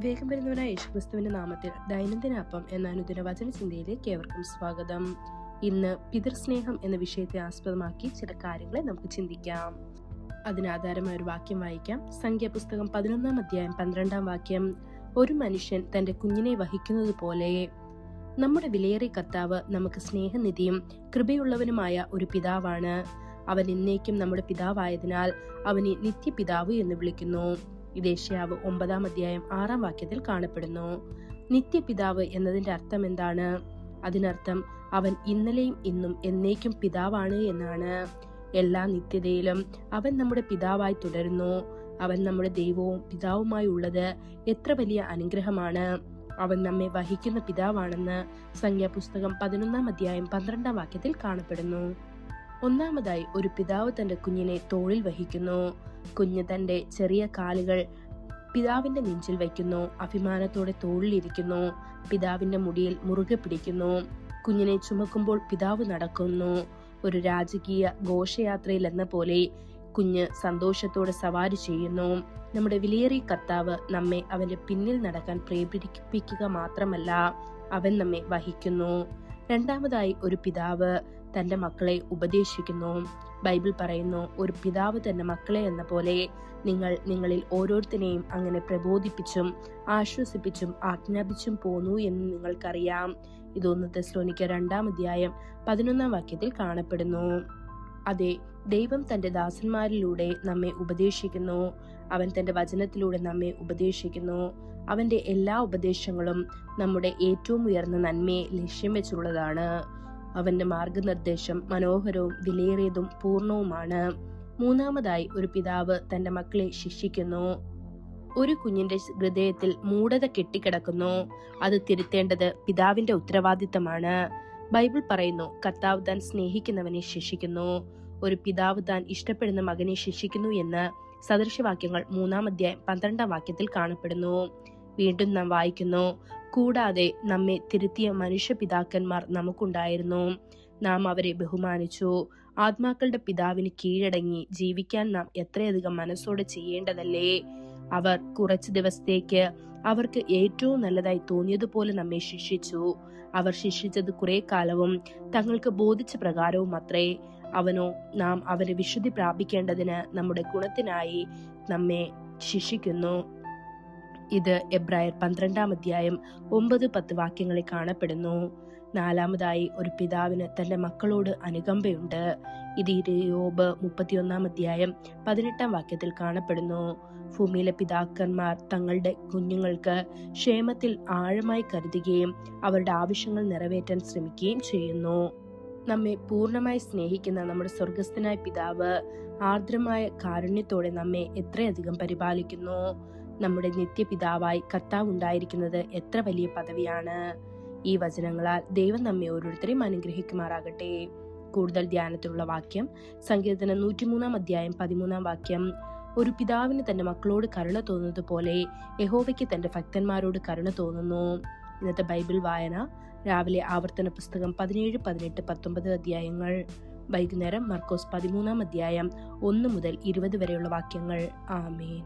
വേഗം വരുന്നവനായ യേശുക്രിസ്തുവിന്റെ നാമത്തിൽ ദൈനംദിന അപ്പം എന്ന അനുദിന വചന ചിന്തയിലേക്ക് ഏവർക്കും സ്വാഗതം. ഇന്ന് പിതൃസ്നേഹം എന്ന വിഷയത്തെ ആസ്പദമാക്കി ചില കാര്യങ്ങളെ നമുക്ക് ചിന്തിക്കാം. അതിനാധാരമായ ഒരു വാക്യം വായിക്കാം. സംഖ്യാപുസ്തകം 11 അധ്യായം 12 വാക്യം. ഒരു മനുഷ്യൻ തന്റെ കുഞ്ഞിനെ വഹിക്കുന്നത് പോലെ. നമ്മുടെ വിലയേറിയ കർത്താവ് നമുക്ക് സ്നേഹനിധിയും കൃപയുള്ളവനുമായ ഒരു പിതാവാണ്. അവൻ എന്നേക്കും നമ്മുടെ പിതാവായതിനാൽ അവനെ നിത്യപിതാവ് എന്ന് വിളിക്കുന്നു. ഇത് യെശയ്യാവ് 9 അധ്യായം 6 വാക്യത്തിൽ കാണപ്പെടുന്നു. നിത്യപിതാവ് എന്നതിന്റെ അർത്ഥം എന്താണ്? അതിനർത്ഥം അവൻ ഇന്നലെയും ഇന്നും എന്നേക്കും പിതാവാണ് എന്നാണ്. എല്ലാ നിത്യതയിലും അവൻ നമ്മുടെ പിതാവായി തുടരുന്നു. അവൻ നമ്മുടെ ദൈവവും പിതാവുമായി ഉള്ളത് എത്ര വലിയ അനുഗ്രഹമാണ്. അവൻ നമ്മെ വഹിക്കുന്ന പിതാവാണെന്ന് സംഖ്യാപുസ്തകം 11 അധ്യായം 12 വാക്യത്തിൽ കാണപ്പെടുന്നു. ഒന്നാമതായി, ഒരു പിതാവ് തന്റെ കുഞ്ഞിനെ തോളിൽ വഹിക്കുന്നു. കുഞ്ഞ് തന്റെ ചെറിയ കാലുകൾ പിതാവിന്റെ നെഞ്ചിൽ വയ്ക്കുന്നു. അഭിമാനത്തോടെ തോളിലിരിക്കുന്നു. പിതാവിന്റെ മുടിയിൽ മുറുകെ പിടിക്കുന്നു. കുഞ്ഞിനെ ചുമക്കുമ്പോൾ പിതാവ് നടക്കുന്നു. ഒരു രാജകീയ ഘോഷയാത്രയിൽ എന്ന പോലെ കുഞ്ഞ് സന്തോഷത്തോടെ സവാരി ചെയ്യുന്നു. നമ്മുടെ വിലയേറിയ കർത്താവ് നമ്മെ അവന്റെ പിന്നിൽ നടക്കാൻ പ്രേരിപ്പിക്കുക മാത്രമല്ല, അവൻ നമ്മെ വഹിക്കുന്നു. രണ്ടാമതായി, ഒരു പിതാവ് തന്റെ മക്കളെ ഉപദേശിക്കുന്നു. ബൈബിൾ പറയുന്നു, ഒരു പിതാവ് തന്റെ മക്കളെ എന്ന പോലെ നിങ്ങൾ നിങ്ങളിൽ ഓരോരുത്തരെയും അങ്ങനെ പ്രബോധിപ്പിച്ചും ആശ്വസിപ്പിച്ചും ആജ്ഞാപിച്ചും പോന്നു എന്ന് നിങ്ങൾക്കറിയാം. ഇത് 1 തെസ്സലോനിക്കർ 2 അധ്യായം 11 വാക്യത്തിൽ കാണപ്പെടുന്നു. അതെ, ദൈവം തന്റെ ദാസന്മാരിലൂടെ നമ്മെ ഉപദേശിക്കുന്നു. അവൻ തന്റെ വചനത്തിലൂടെ നമ്മെ ഉപദേശിക്കുന്നു. അവന്റെ എല്ലാ ഉപദേശങ്ങളും നമ്മുടെ ഏറ്റവും ഉയർന്ന നന്മയെ ലക്ഷ്യം വെച്ചുള്ളതാണ്. അവന്റെ മാർഗനിർദ്ദേശം മനോഹരവും വിലയേറിയതും പൂർണ്ണവുമാണ്. മൂന്നാമതായി, ഒരു പിതാവ് തന്റെ മക്കളെ ശിക്ഷിക്കുന്നു. ഒരു കുഞ്ഞിന്റെ ഹൃദയത്തിൽ മൂഢത കെട്ടിക്കിടക്കുന്നു. അത് തിരുത്തേണ്ടത് പിതാവിന്റെ ഉത്തരവാദിത്തമാണ്. ബൈബിൾ പറയുന്നു, കർത്താവ് താൻ സ്നേഹിക്കുന്നവനെ ശിക്ഷിക്കുന്നു. ഒരു പിതാവ് താൻ ഇഷ്ടപ്പെടുന്ന മകനെ ശിക്ഷിക്കുന്നു എന്ന് സദൃശവാക്യങ്ങൾ 3 അധ്യായം 12 വാക്യത്തിൽ കാണപ്പെടുന്നു. വീണ്ടും നാം വായിക്കുന്നു, കൂടാതെ നമ്മെ തിരുത്തിയ മനുഷ്യ പിതാക്കന്മാർ നമുക്കുണ്ടായിരുന്നു. നാം അവരെ ബഹുമാനിച്ചു. ആത്മാക്കളുടെ പിതാവിന് കീഴടങ്ങി ജീവിക്കാൻ നാം എത്രയധികം മനസ്സോടെ ചെയ്യേണ്ടതല്ലേ. അവർ കുറച്ചു ദിവസത്തേക്ക് അവർക്ക് ഏറ്റവും നല്ലതായി തോന്നിയതുപോലെ നമ്മെ ശിക്ഷിച്ചു. അവർ ശിക്ഷിച്ചത് കുറെ കാലവും തങ്ങൾക്ക് ബോധിച്ച പ്രകാരവും അത്രേ. അവനോ നാം അവരെ വിശുദ്ധി പ്രാപിക്കേണ്ടതിന് നമ്മുടെ ഗുണത്തിനായി നമ്മെ ശിക്ഷിക്കുന്നു. ഇത് എബ്രായർ 12 അധ്യായം 9-10 വാക്യങ്ങളിൽ കാണപ്പെടുന്നു. നാലാമതായി, ഒരു പിതാവിന് തന്റെ മക്കളോട് അനുകമ്പയുണ്ട്. ഇത് യോബ് 31 അധ്യായം 18 വാക്യത്തിൽ കാണപ്പെടുന്നു. ഭൂമിയിലെ പിതാക്കന്മാർ തങ്ങളുടെ കുഞ്ഞുങ്ങൾക്ക് ക്ഷേമത്തിൽ ആഴമായി കരുതുകയും അവരുടെ ആവശ്യങ്ങൾ നിറവേറ്റാൻ ശ്രമിക്കുകയും ചെയ്യുന്നു. നമ്മെ പൂർണ്ണമായി സ്നേഹിക്കുന്ന നമ്മുടെ സ്വർഗസ്ഥനായ പിതാവ് ആർദ്രമായ കാരുണ്യത്തോടെ നമ്മെ എത്രയധികം പരിപാലിക്കുന്നു. നമ്മുടെ നിത്യപിതാവായി കർത്താവ് ഉണ്ടായിരിക്കുന്നത് എത്ര വലിയ പദവിയാണ്. ഈ വചനങ്ങളാൽ ദൈവം നമ്മെ ഓരോരുത്തരെയും അനുഗ്രഹിക്കുമാറാകട്ടെ. കൂടുതൽ ധ്യാനത്തിലുള്ള വാക്യം സങ്കീർത്തനം 103 അധ്യായം 13 വാക്യം. ഒരു പിതാവിന് തന്റെ മക്കളോട് കരുണ തോന്നുന്നത് പോലെ യഹോവയ്ക്ക് തന്റെ ഭക്തന്മാരോട് കരുണ തോന്നുന്നു. ഇന്നത്തെ ബൈബിൾ വായന രാവിലെ ആവർത്തന പുസ്തകം 17, 18, 19 അധ്യായങ്ങൾ. വൈകുന്നേരം മർക്കോസ് 13 അധ്യായം 1 മുതൽ 20 വരെയുള്ള വാക്യങ്ങൾ. ആമേൻ.